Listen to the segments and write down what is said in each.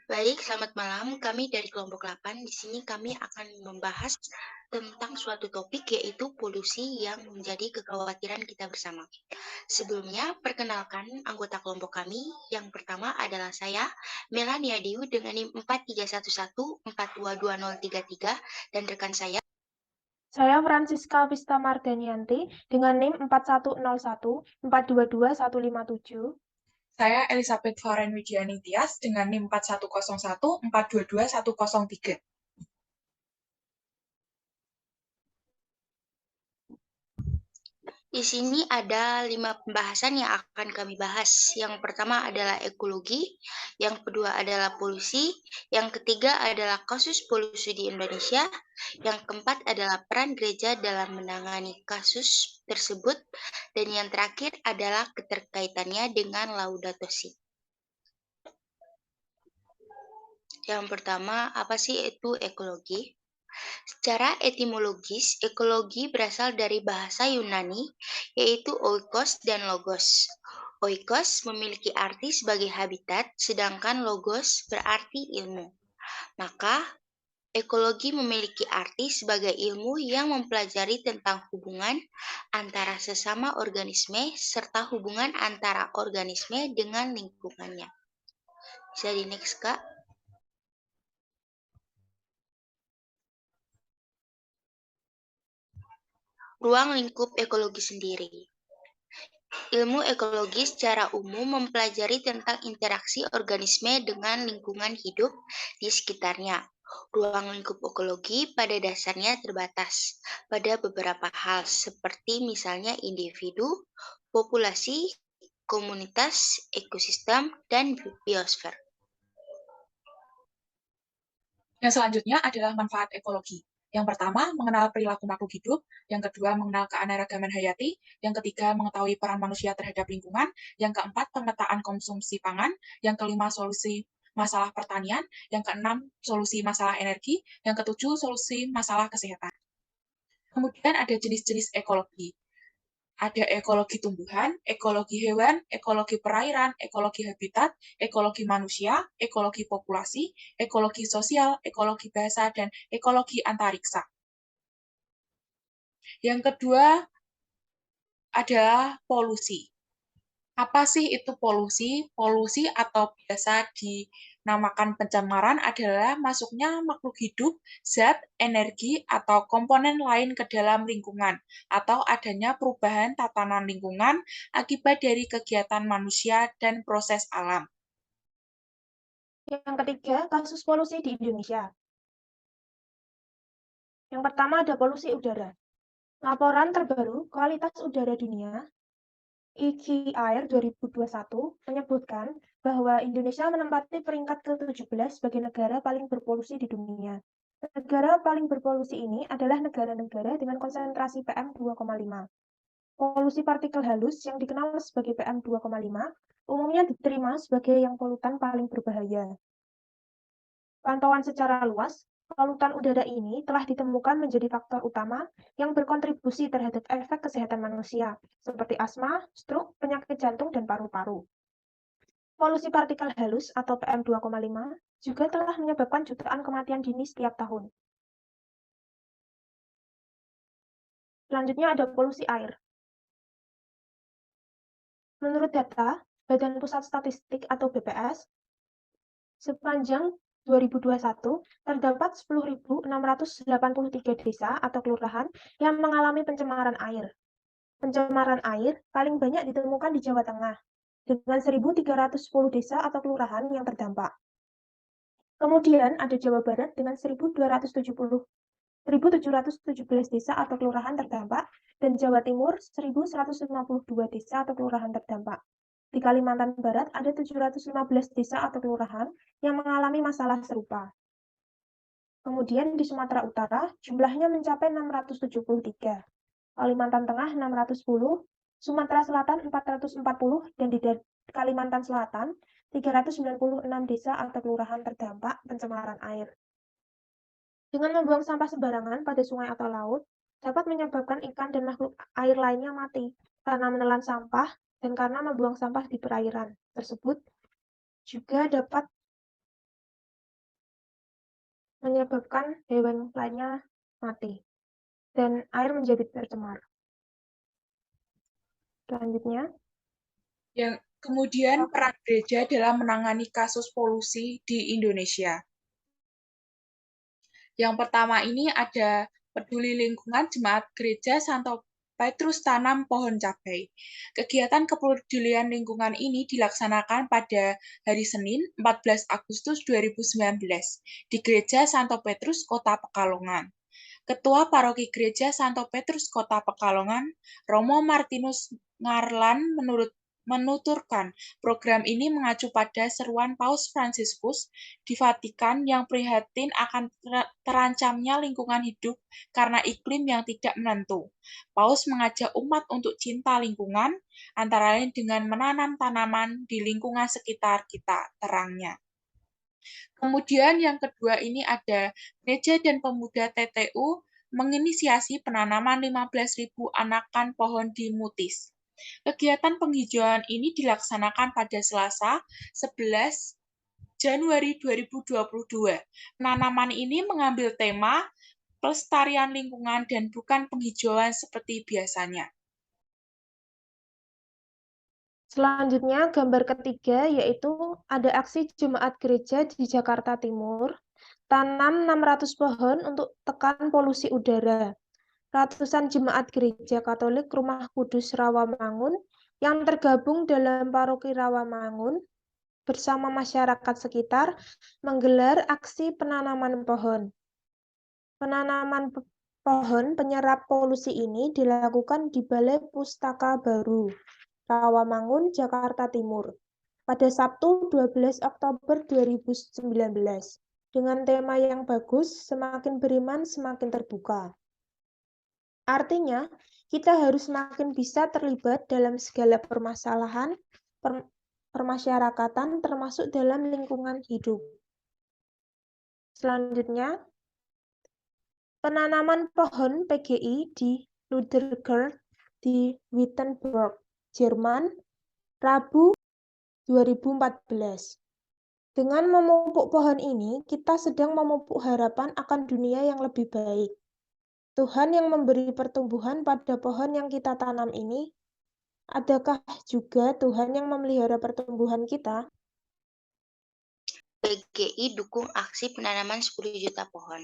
Baik, selamat malam. Kami dari kelompok 8. Di sini kami akan membahas tentang suatu topik yaitu polusi yang menjadi kekhawatiran kita bersama. Sebelumnya, perkenalkan anggota kelompok kami. Yang pertama adalah saya, Melania Diu dengan NIM 4311 422033 dan rekan saya. Saya Francisca Vista Mardanianti dengan NIM 4101 422157. Saya Elizabeth Faren Widiani Tias dengan NIM 4101 422103. Di sini ada 5 pembahasan yang akan kami bahas. Yang pertama adalah ekologi, yang kedua adalah polusi, yang ketiga adalah kasus polusi di Indonesia, yang keempat adalah peran gereja dalam menangani kasus tersebut, dan yang terakhir adalah keterkaitannya dengan Laudato Si. Yang pertama, apa sih itu ekologi? Secara etimologis, ekologi berasal dari bahasa Yunani, yaitu oikos dan logos. Oikos memiliki arti sebagai habitat, sedangkan logos berarti ilmu. Maka, ekologi memiliki arti sebagai ilmu yang mempelajari tentang hubungan antara sesama organisme serta hubungan antara organisme dengan lingkungannya. Bisa di next, Kak? Ruang lingkup ekologi sendiri. Ilmu ekologi secara umum mempelajari tentang interaksi organisme dengan lingkungan hidup di sekitarnya. Ruang lingkup ekologi pada dasarnya terbatas pada beberapa hal seperti misalnya individu, populasi, komunitas, ekosistem, dan biosfer. Yang selanjutnya adalah manfaat ekologi. Yang pertama, mengenal perilaku makhluk hidup. Yang kedua, mengenal keanekaragaman hayati. Yang ketiga, mengetahui peran manusia terhadap lingkungan. Yang keempat, pemetaan konsumsi pangan. Yang kelima, solusi masalah pertanian. Yang keenam, solusi masalah energi. Yang ketujuh, solusi masalah kesehatan. Kemudian ada jenis-jenis ekologi. Ada ekologi tumbuhan, ekologi hewan, ekologi perairan, ekologi habitat, ekologi manusia, ekologi populasi, ekologi sosial, ekologi bahasa, dan ekologi antariksa. Yang kedua adalah polusi. Apa sih itu polusi? Polusi atau biasa dinamakan pencemaran adalah masuknya makhluk hidup, zat, energi, atau komponen lain ke dalam lingkungan, atau adanya perubahan tatanan lingkungan akibat dari kegiatan manusia dan proses alam. Yang ketiga, kasus polusi di Indonesia. Yang pertama ada polusi udara. Laporan terbaru kualitas udara dunia EQAir 2021 menyebutkan bahwa Indonesia menempati peringkat ke-17 sebagai negara paling berpolusi di dunia. Negara paling berpolusi ini adalah negara-negara dengan konsentrasi PM2,5. Polusi partikel halus yang dikenal sebagai PM2,5 umumnya diterima sebagai yang polutan paling berbahaya. Pantauan secara luas, polutan udara ini telah ditemukan menjadi faktor utama yang berkontribusi terhadap efek kesehatan manusia, seperti asma, stroke, penyakit jantung, dan paru-paru. Polusi partikel halus atau PM2,5 juga telah menyebabkan jutaan kematian dini setiap tahun. Selanjutnya ada polusi air. Menurut data Badan Pusat Statistik atau BPS, sepanjang 2021 terdapat 10.683 desa atau kelurahan yang mengalami pencemaran air. Pencemaran air paling banyak ditemukan di Jawa Tengah, dengan 1.310 desa atau kelurahan yang terdampak. Kemudian ada Jawa Barat dengan 1.717 desa atau kelurahan terdampak, dan Jawa Timur 1.152 desa atau kelurahan terdampak. Di Kalimantan Barat ada 715 desa atau kelurahan yang mengalami masalah serupa. Kemudian di Sumatera Utara jumlahnya mencapai 673, Kalimantan Tengah 610, Sumatera Selatan 440, dan di Kalimantan Selatan 396 desa atau kelurahan terdampak pencemaran air. Dengan membuang sampah sembarangan pada sungai atau laut, dapat menyebabkan ikan dan makhluk air lainnya mati karena menelan sampah dan karena membuang sampah di perairan tersebut juga dapat menyebabkan hewan lainnya mati, dan air menjadi tercemar. Selanjutnya, Yang kemudian peran gereja dalam menangani kasus polusi di Indonesia. Yang pertama ini ada peduli lingkungan Jemaat Gereja Santo Petrus Tanam Pohon Cabai. Kegiatan kepedulian lingkungan ini dilaksanakan pada hari Senin 14 Agustus 2019 di Gereja Santo Petrus Kota Pekalongan. Ketua Paroki Gereja Santo Petrus Kota Pekalongan, Romo Martinus Ngarlan menuturkan program ini mengacu pada seruan Paus Fransiskus di Vatikan yang prihatin akan terancamnya lingkungan hidup karena iklim yang tidak menentu. Paus mengajak umat untuk cinta lingkungan, antara lain dengan menanam tanaman di lingkungan sekitar kita, terangnya. Kemudian yang kedua ini ada Gereja dan Pemuda TTU menginisiasi penanaman 15.000 anakan pohon di Mutis. Kegiatan penghijauan ini dilaksanakan pada Selasa 11 Januari 2022. Penanaman ini mengambil tema pelestarian lingkungan dan bukan penghijauan seperti biasanya. selanjutnya gambar ketiga yaitu ada aksi jemaat gereja di Jakarta Timur, tanam 600 pohon untuk tekan polusi udara. Ratusan jemaat gereja Katolik Rumah Kudus Rawamangun yang tergabung dalam Paroki Rawamangun bersama masyarakat sekitar menggelar aksi penanaman pohon. Penanaman pohon penyerap polusi ini dilakukan di Balai Pustaka Baru, Rawamangun, Jakarta Timur, pada Sabtu 12 Oktober 2019, dengan tema yang bagus, semakin beriman, semakin terbuka. Artinya, kita harus semakin bisa terlibat dalam segala permasalahan permasyarakatan, termasuk dalam lingkungan hidup. Selanjutnya, penanaman pohon PGI di Luthergard di Wittenberg, Jerman, Rabu 2014. Dengan memupuk pohon ini, kita sedang memupuk harapan akan dunia yang lebih baik. Tuhan yang memberi pertumbuhan pada pohon yang kita tanam ini, adakah juga Tuhan yang memelihara pertumbuhan kita? PGI dukung aksi penanaman 10 juta pohon.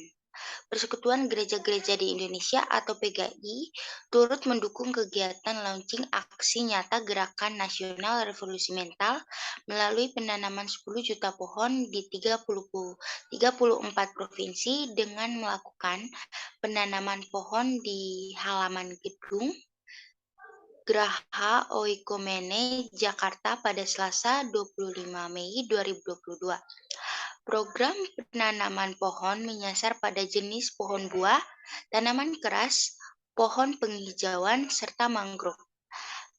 Persekutuan Gereja-Gereja di Indonesia atau PGI turut mendukung kegiatan launching aksi nyata Gerakan Nasional Revolusi Mental melalui penanaman 10 juta pohon di 34 provinsi dengan melakukan penanaman pohon di halaman gedung Geraha Oikumene Jakarta pada Selasa 25 Mei 2022. Program penanaman pohon menyasar pada jenis pohon buah, tanaman keras, pohon penghijauan, serta mangrove.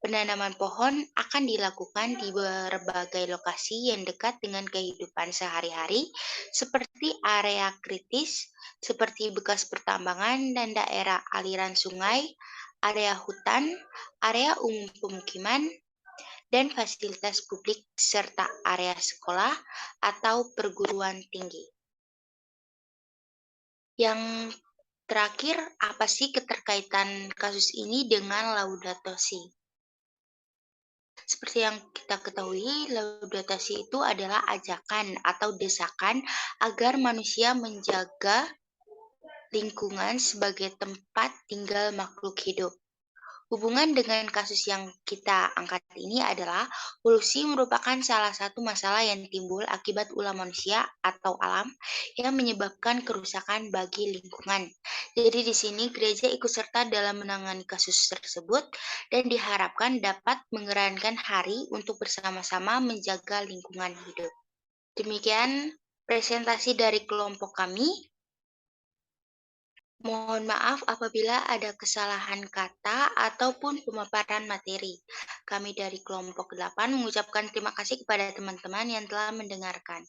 Penanaman pohon akan dilakukan di berbagai lokasi yang dekat dengan kehidupan sehari-hari, seperti area kritis, seperti bekas pertambangan dan daerah aliran sungai, area hutan, area umum pemukiman, dan fasilitas publik serta area sekolah atau perguruan tinggi. Yang terakhir, apa sih keterkaitan kasus ini dengan Laudato Si? Seperti yang kita ketahui, Laudato Si itu adalah ajakan atau desakan agar manusia menjaga lingkungan sebagai tempat tinggal makhluk hidup. Hubungan dengan kasus yang kita angkat ini adalah polusi merupakan salah satu masalah yang timbul akibat ulah manusia atau alam yang menyebabkan kerusakan bagi lingkungan. Jadi di sini gereja ikut serta dalam menangani kasus tersebut dan diharapkan dapat mengerankan hari untuk bersama-sama menjaga lingkungan hidup. Demikian presentasi dari kelompok kami. Mohon maaf apabila ada kesalahan kata ataupun pemaparan materi. Kami dari kelompok 8 mengucapkan terima kasih kepada teman-teman yang telah mendengarkan.